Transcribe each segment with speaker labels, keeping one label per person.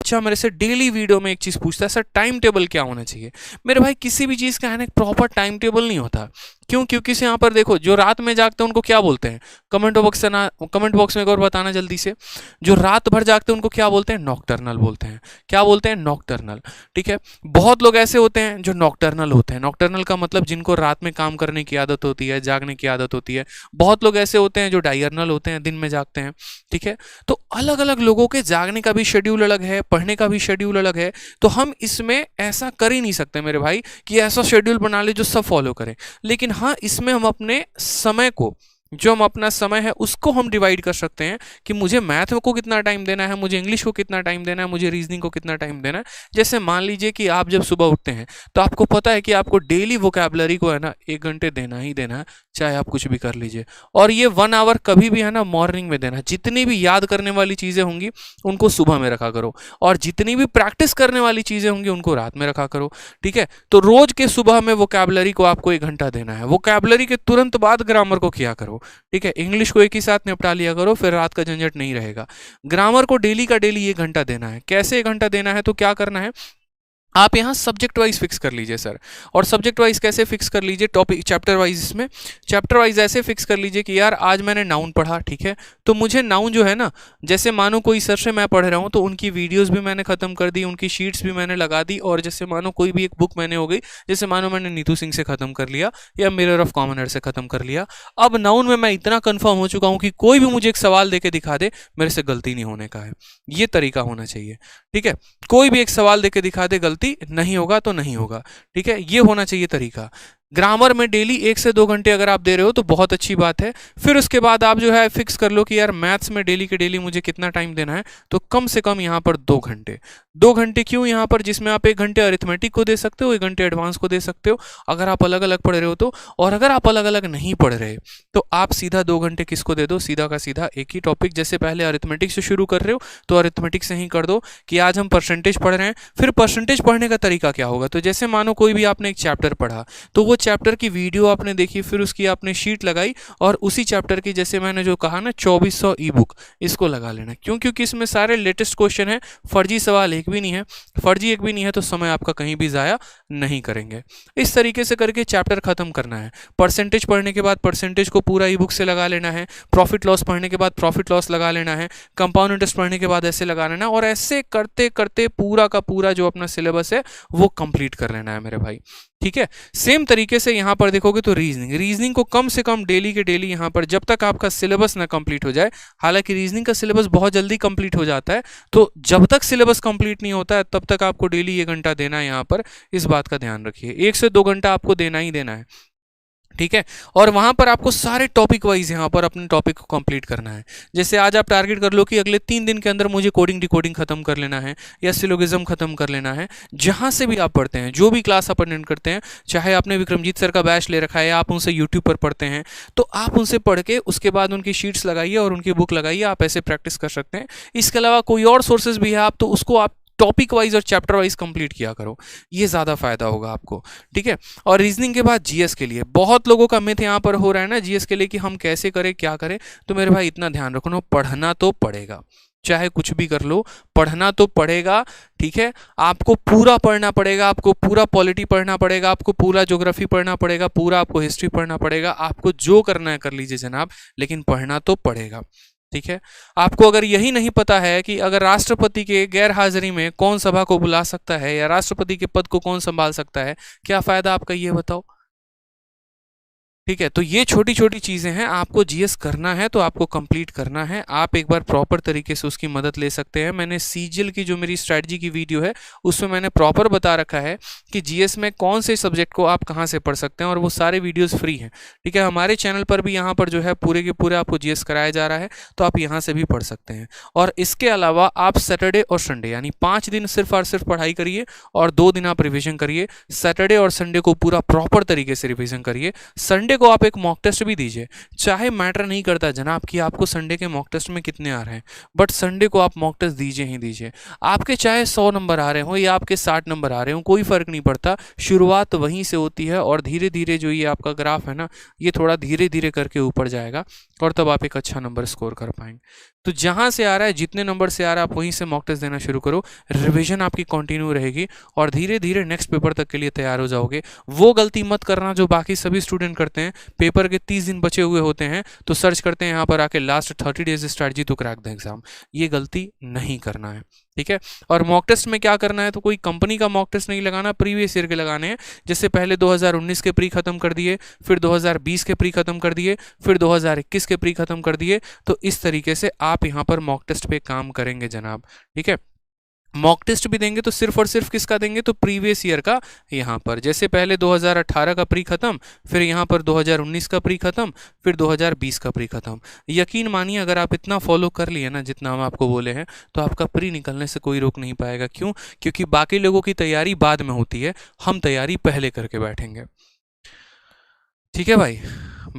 Speaker 1: बच्चा मेरे से डेली वीडियो में एक चीज़ पूछता है, सर टाइम टेबल क्या होना चाहिए। मेरे भाई किसी भी चीज़ का है ना एक प्रॉपर टाइम टेबल नहीं होता। क्यों? क्योंकि से यहाँ पर देखो, जो रात में जागते हैं उनको क्या बोलते हैं, कमेंट बॉक्स में एक और बताना जल्दी से। जो रात भर जागते हैं उनको क्या बोलते हैं? नॉकटर्नल बोलते हैं। क्या बोलते हैं? नॉकटर्नल। ठीक है, बहुत लोग ऐसे होते हैं जो नॉकटर्नल होते हैं। नॉकटर्नल का मतलब जिनको रात में काम करने की आदत होती है, जागने की आदत होती है। बहुत लोग ऐसे होते हैं जो डायर्नल होते हैं, दिन में जागते हैं। ठीक है, तो अलग अलग लोगों के जागने का भी शेड्यूल अलग है, पढ़ने का भी शेड्यूल अलग है। तो हम इसमें ऐसा कर ही नहीं सकते मेरे भाई कि ऐसा शेड्यूल बना ले जो सब फॉलो करें। लेकिन हाँ, इसमें हम अपने समय को, जो हम अपना समय है उसको हम डिवाइड कर सकते हैं कि मुझे मैथ को कितना टाइम देना है, मुझे इंग्लिश को कितना टाइम देना है, मुझे रीजनिंग को कितना टाइम देना है। जैसे मान लीजिए कि आप जब सुबह उठते हैं तो आपको पता है कि आपको डेली वोकैबुलरी को है ना 1 घंटे देना ही देना है, चाहे आप कुछ भी कर लीजिए। और ये 1 आवर कभी भी है ना मॉर्निंग में देना है। जितनी भी याद करने वाली चीज़ें होंगी उनको सुबह में रखा करो, और जितनी भी प्रैक्टिस करने वाली चीज़ें होंगी उनको रात में रखा करो। ठीक है, तो रोज के सुबह में वोकैबुलरी को आपको 1 घंटा देना है। वोकैबुलरी के तुरंत बाद ग्रामर को किया करो। ठीक है, इंग्लिश को एक ही साथ निपटा लिया करो, फिर रात का झंझट नहीं रहेगा। ग्रामर को डेली का डेली 1 घंटा देना है। कैसे 1 घंटा देना है? तो क्या करना है, आप यहाँ सब्जेक्ट वाइज फिक्स कर लीजिए सर। और सब्जेक्ट वाइज कैसे फिक्स कर लीजिए? Topic chapter wise. इसमें चैप्टर वाइज ऐसे फिक्स कर लीजिए कि यार आज मैंने नाउन पढ़ा, ठीक है, तो मुझे नाउन जो है ना, जैसे मानो कोई सर से मैं पढ़ रहा हूँ तो उनकी वीडियोस भी मैंने खत्म कर दी, उनकी शीट्स भी मैंने लगा दी। और जैसे मानो कोई भी एक बुक मैंने हो गई, जैसे मानो मैंने नीतू सिंह से खत्म कर लिया या मिरर ऑफ कॉमन एयर से खत्म कर लिया। अब नाउन में मैं इतना कन्फर्म हो चुका हूँ कि कोई भी मुझे एक सवाल दे के दिखा दे, मेरे से गलती नहीं होने का है। ये तरीका होना चाहिए। ठीक है, कोई भी एक सवाल देके दिखा दे, गलती नहीं होगा तो नहीं होगा। ठीक है, ये होना चाहिए तरीका। ग्रामर में डेली 1 से 2 घंटे अगर आप दे रहे हो तो बहुत अच्छी बात है। फिर उसके बाद आप जो है फिक्स कर लो कि यार मैथ्स में डेली के डेली मुझे कितना टाइम देना है, तो कम से कम यहाँ पर 2 घंटे। 2 घंटे क्यों यहाँ पर? जिसमें आप 1 घंटे अरिथमेटिक को दे सकते हो, 1 घंटे एडवांस को दे सकते हो, अगर आप अलग अलग पढ़ रहे हो तो। और अगर आप अलग अलग नहीं पढ़ रहे तो आप सीधा 2 घंटे किसको दे दो? सीधा का सीधा एक ही टॉपिक। जैसे पहले अरिथमेटिक से शुरू कर रहे हो तो अरिथमेटिक से ही कर दो कि आज हम परसेंटेज पढ़ रहे हैं। फिर परसेंटेज पढ़ने का तरीका क्या होगा? तो जैसे मानो कोई भी आपने एक चैप्टर पढ़ा, तो वो चैप्टर की वीडियो आपने देखी, फिर उसकी आपने शीट लगाई, और उसी चैप्टर की जैसे मैंने जो कहा ना 2400 ई बुक, इसको लगा लेना। क्यों? क्योंकि इसमें सारे लेटेस्ट क्वेश्चन है, फर्जी सवाल एक भी नहीं है। फर्जी एक भी नहीं है तो समय आपका कहीं भी ज़ाया नहीं करेंगे। इस तरीके से करके चैप्टर खत्म करना है। परसेंटेज पढ़ने के बाद परसेंटेज को पूरा ई बुक से लगा लेना है। प्रॉफिट लॉस पढ़ने के बाद प्रॉफिट लॉस लगा लेना है। कंपाउंड इंटरेस्ट पढ़ने के बाद ऐसे लगा लेना, और ऐसे करते करते पूरा का पूरा जो अपना सिलेबस है वो कंप्लीट कर लेना है मेरे भाई। ठीक है, सेम तरीके से यहाँ पर देखोगे तो रीजनिंग को कम से कम डेली के डेली यहाँ पर, जब तक आपका सिलेबस ना कंप्लीट हो जाए। हालांकि रीजनिंग का सिलेबस बहुत जल्दी कंप्लीट हो जाता है, तो जब तक सिलेबस कंप्लीट नहीं होता है तब तक आपको डेली 1 घंटा देना है। यहाँ पर इस बात का ध्यान रखिए, 1 से 2 घंटा आपको देना ही देना है। ठीक है, और वहां पर आपको सारे टॉपिक वाइज यहाँ पर अपने टॉपिक को कंप्लीट करना है। जैसे आज आप टारगेट कर लो कि अगले 3 दिन के अंदर मुझे कोडिंग डिकोडिंग खत्म कर लेना है, या सिलोगिज्म खत्म कर लेना है। जहां से भी आप पढ़ते हैं, जो भी क्लास आप अटेंड करते हैं, चाहे आपने विक्रमजीत सर का बैच ले रखा है या आप उनसे यूट्यूब पर पढ़ते हैं, तो आप उनसे पढ़ के उसके बाद उनकी शीट्स लगाइए और उनकी बुक लगाइए। आप ऐसे प्रैक्टिस कर सकते हैं। इसके अलावा कोई और सोर्सेज भी है आप तो उसको आप टॉपिक वाइज और चैप्टर वाइज कंप्लीट किया करो, ये ज़्यादा फायदा होगा आपको। ठीक है, और रीजनिंग के बाद जीएस के लिए बहुत लोगों का मिथ यहाँ पर हो रहा है ना जीएस के लिए कि हम कैसे करें, क्या करें। तो मेरे भाई इतना ध्यान रखना, पढ़ना तो पड़ेगा, चाहे कुछ भी कर लो, पढ़ना तो पड़ेगा। ठीक है, आपको पूरा पढ़ना पड़ेगा, आपको पूरा पॉलिटी पढ़ना पड़ेगा, आपको पूरा ज्योग्राफी पढ़ना पड़ेगा, पूरा आपको हिस्ट्री पढ़ना पड़ेगा। आपको जो करना है कर लीजिए जनाब, लेकिन पढ़ना तो पड़ेगा। ठीक है, आपको अगर यही नहीं पता है कि अगर राष्ट्रपति के गैर हाजिरी में कौन सभा को बुला सकता है या राष्ट्रपति के पद को कौन संभाल सकता है, क्या फायदा आपका, ये बताओ। ठीक है, तो ये छोटी छोटी चीज़ें हैं। आपको जीएस करना है तो आपको कंप्लीट करना है। आप एक बार प्रॉपर तरीके से उसकी मदद ले सकते हैं। मैंने सीजीएल की जो मेरी स्ट्रैटेजी की वीडियो है उसमें मैंने प्रॉपर बता रखा है कि जीएस में कौन से सब्जेक्ट को आप कहाँ से पढ़ सकते हैं, और वो सारे वीडियोस फ्री हैं। ठीक है, हमारे चैनल पर भी यहाँ पर जो है पूरे के पूरे आपको जीएस कराया जा रहा है, तो आप यहाँ से भी पढ़ सकते हैं। और इसके अलावा आप सैटरडे और संडे यानी 5 दिन सिर्फ और सिर्फ पढ़ाई करिए और 2 दिन आप रिविजन करिए। सैटरडे और संडे को पूरा प्रॉपर तरीके से रिविजन करिए। संडे को आप एक मॉक टेस्ट भी दीजिए। चाहे मैटर नहीं करता जनाब कि आपको संडे के मॉक टेस्ट में कितने आ रहे हैं, बट संडे को आप मॉक टेस्ट दीजिए ही दीजिए। आपके चाहे 100 नंबर आ रहे हो या आपके 60 नंबर आ रहे हो, कोई फर्क नहीं पड़ता। शुरुआत वहीं से होती है और धीरे धीरे जो ये आपका ग्राफ है ना, ये थोड़ा धीरे धीरे करके ऊपर जाएगा और तब आप एक अच्छा नंबर स्कोर कर पाएंगे। तो जहां से आ रहा है, जितने नंबर से आ रहा है, आप वहीं से मॉक टेस्ट देना शुरू करो। रिवीजन आपकी कंटिन्यू रहेगी और धीरे धीरे नेक्स्ट पेपर तक के लिए तैयार हो जाओगे। वो गलती मत करना जो बाकी सभी स्टूडेंट करते हैं, पेपर के 30 दिन बचे हुए होते हैं तो सर्च करते हैं यहाँ पर आके last 30 days strategy to crack the exam. ये गलती नहीं करना है, ठीक है। और मॉक टेस्ट में क्या करना है, तो कोई कंपनी का मॉक टेस्ट नहीं लगाना, प्रीवियस ईयर के लगाने हैं। जैसे पहले 2019 के प्री खत्म कर दिए, फिर 2020 के प्री खत्म कर दिए, फिर 2021 के प्री खत्म कर दिए। तो इस तरीके से आप यहाँ पर मॉक टेस्ट पे काम करेंगे जनाब, ठीक है। मॉक टेस्ट भी देंगे तो सिर्फ और सिर्फ किसका देंगे, तो प्रीवियस ईयर का। यहाँ पर जैसे पहले 2018 का प्री खत्म, फिर यहाँ पर 2019 का प्री खत्म, फिर 2020 का प्री खत्म। यकीन मानिए अगर आप इतना फॉलो कर लिए ना जितना हम आपको बोले हैं, तो आपका प्री निकलने से कोई रोक नहीं पाएगा। क्यों? क्योंकि बाकी लोगों की तैयारी बाद में होती है, हम तैयारी पहले करके बैठेंगे, ठीक है भाई,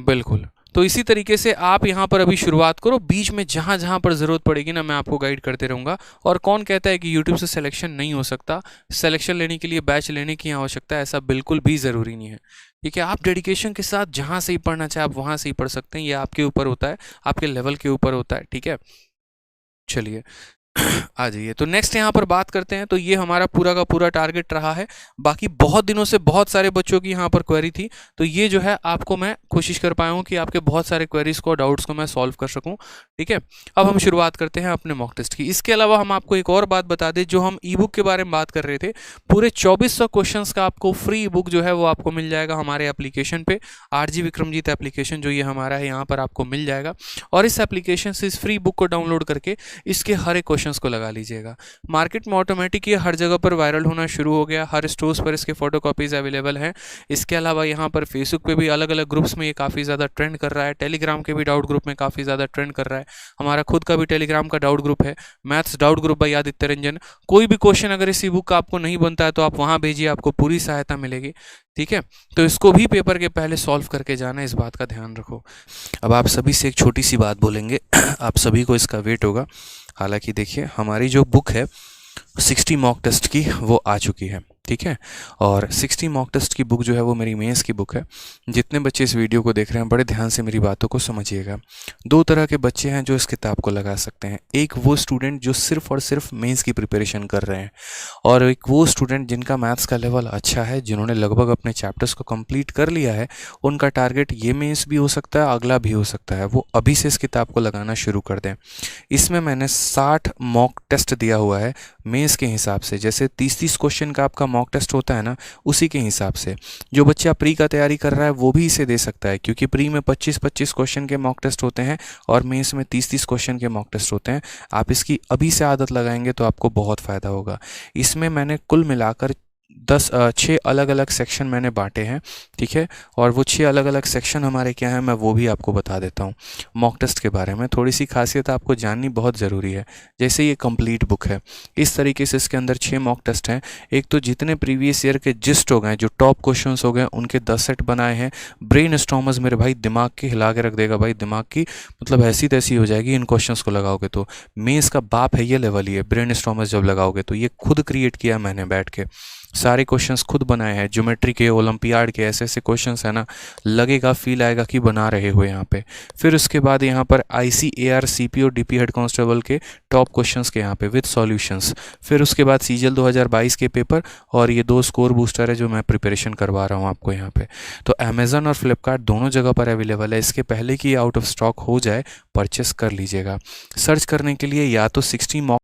Speaker 1: बिल्कुल। तो इसी तरीके से आप यहाँ पर अभी शुरुआत करो, बीच में जहाँ जहाँ पर ज़रूरत पड़ेगी ना मैं आपको गाइड करते रहूँगा। और कौन कहता है कि YouTube से सिलेक्शन नहीं हो सकता, सिलेक्शन लेने के लिए बैच लेने की आवश्यकता है, ऐसा बिल्कुल भी ज़रूरी नहीं है, ठीक है। आप डेडिकेशन के साथ जहाँ से ही पढ़ना चाहे आप वहाँ से ही पढ़ सकते हैं, ये आपके ऊपर होता है, आपके लेवल के ऊपर होता है, ठीक है। चलिए आ जाइए, तो नेक्स्ट यहाँ पर बात करते हैं। तो ये हमारा पूरा का पूरा टारगेट रहा है। बाकी बहुत दिनों से बहुत सारे बच्चों की यहाँ पर क्वेरी थी, तो ये जो है आपको मैं कोशिश कर पाया हूँ कि आपके बहुत सारे क्वेरीज को, डाउट्स को मैं सॉल्व कर सकूँ, ठीक है। अब हम शुरुआत करते हैं अपने मॉक टेस्ट की। इसके अलावा हम आपको एक और बात बता दें, जो हम ई बुक के बारे में बात कर रहे थे, पूरे 2400 क्वेश्चन का आपको फ्री बुक जो है वो आपको मिल जाएगा हमारे एप्लीकेशन पे, RG विक्रमजीत एप्लीकेशन जो ये हमारा है यहाँ पर आपको मिल जाएगा। और इस एप्लीकेशन से इस फ्री बुक को डाउनलोड करके इसके हर एक क्वेश्चंस को लगा लीजिएगा। मार्केट में ऑटोमेटिक ये हर जगह पर वायरल होना शुरू हो गया, हर स्टोर्स पर इसके फोटोकॉपीज अवेलेबल हैं। इसके अलावा यहाँ पर फेसबुक पे भी अलग अलग ग्रुप्स में ये काफ़ी ज़्यादा ट्रेंड कर रहा है, टेलीग्राम के भी डाउट ग्रुप में काफ़ी ज़्यादा ट्रेंड कर रहा है। हमारा खुद का भी टेलीग्राम का डाउट ग्रुप है, maths doubt group by Aditya Ranjan. कोई भी क्वेश्चन अगर इस ई बुक का आपको नहीं बनता है तो आप वहाँ भेजिए, आपको पूरी सहायता मिलेगी, ठीक है। तो इसको भी पेपर के पहले सॉल्व करके जाना, इस बात का ध्यान रखो। अब आप सभी से एक छोटी सी बात बोलेंगे आप सभी को इसका वेट होगा। हालांकि देखिए हमारी जो बुक है 60 मॉक टेस्ट की वो आ चुकी है, ठीक है। और 60 मॉक टेस्ट की बुक जो है वो मेरी मेंस की बुक है। जितने बच्चे इस वीडियो को देख रहे हैं बड़े ध्यान से मेरी बातों को समझिएगा। दो तरह के बच्चे हैं जो इस किताब को लगा सकते हैं। एक वो स्टूडेंट जो सिर्फ और सिर्फ मेंस की प्रिपरेशन कर रहे हैं, और एक वो स्टूडेंट जिनका मैथ्स का लेवल अच्छा है, जिन्होंने लगभग अपने चैप्टर्स को कंप्लीट कर लिया है। उनका टारगेट ये मेंस भी हो सकता है, अगला भी हो सकता है। वो अभी से इस किताब को लगाना शुरू कर दें। इसमें मैंने 60 मॉक टेस्ट दिया हुआ है मेंस के हिसाब से। जैसे 30-30 क्वेश्चन का आपका मॉक टेस्ट होता है ना, उसी के हिसाब से जो बच्चा प्री का तैयारी कर रहा है वो भी इसे दे सकता है, क्योंकि प्री में 25-25 क्वेश्चन के मॉक टेस्ट होते हैं और मेंस में 30-30 क्वेश्चन के मॉक टेस्ट होते हैं। आप इसकी अभी से आदत लगाएंगे तो आपको बहुत फ़ायदा होगा। इसमें मैंने कुल मिलाकर 6 अलग अलग सेक्शन मैंने बांटे हैं, ठीक है। और वो 6 अलग अलग सेक्शन हमारे क्या हैं मैं वो भी आपको बता देता हूँ। मॉक टेस्ट के बारे में थोड़ी सी खासियत आपको जाननी बहुत ज़रूरी है। जैसे ये कंप्लीट बुक है, इस तरीके से इसके अंदर 6 मॉक टेस्ट हैं। एक तो जितने प्रीवियस ईयर के जिस्ट हो गए, जो टॉप क्वेश्चन हो गए, उनके 10 सेट बनाए हैं। ब्रेन स्टॉर्मर्स मेरे भाई दिमाग की हिला के रख देगा भाई, दिमाग की मतलब ऐसी तैसी हो जाएगी इन क्वेश्चन को लगाओगे तो। मेंस का बाप है ये लेवल ही है ब्रेन स्टॉर्मर्स जब लगाओगे तो। ये खुद क्रिएट किया मैंने बैठ के, सारे क्वेश्चंस खुद बनाए हैं। ज्योमेट्री के, ओलंपियाड के, ऐसे ऐसे क्वेश्चंस है ना, लगेगा फील आएगा कि बना रहे हो यहाँ पे। फिर उसके बाद यहाँ पर ICAR CP और DP हेड कांस्टेबल के टॉप क्वेश्चंस के यहाँ पे विद सॉल्यूशंस। फिर उसके बाद CGL 2022 के पेपर, और ये 2 स्कोर बूस्टर है जो मैं प्रिपरेशन करवा रहा हूँ आपको यहाँ पे। तो अमेजन और फ्लिपकार्ट दोनों जगह पर अवेलेबल है। इसके पहले कि आउट ऑफ स्टॉक हो जाए परचेस कर लीजिएगा। सर्च करने के लिए या तो 60 मॉक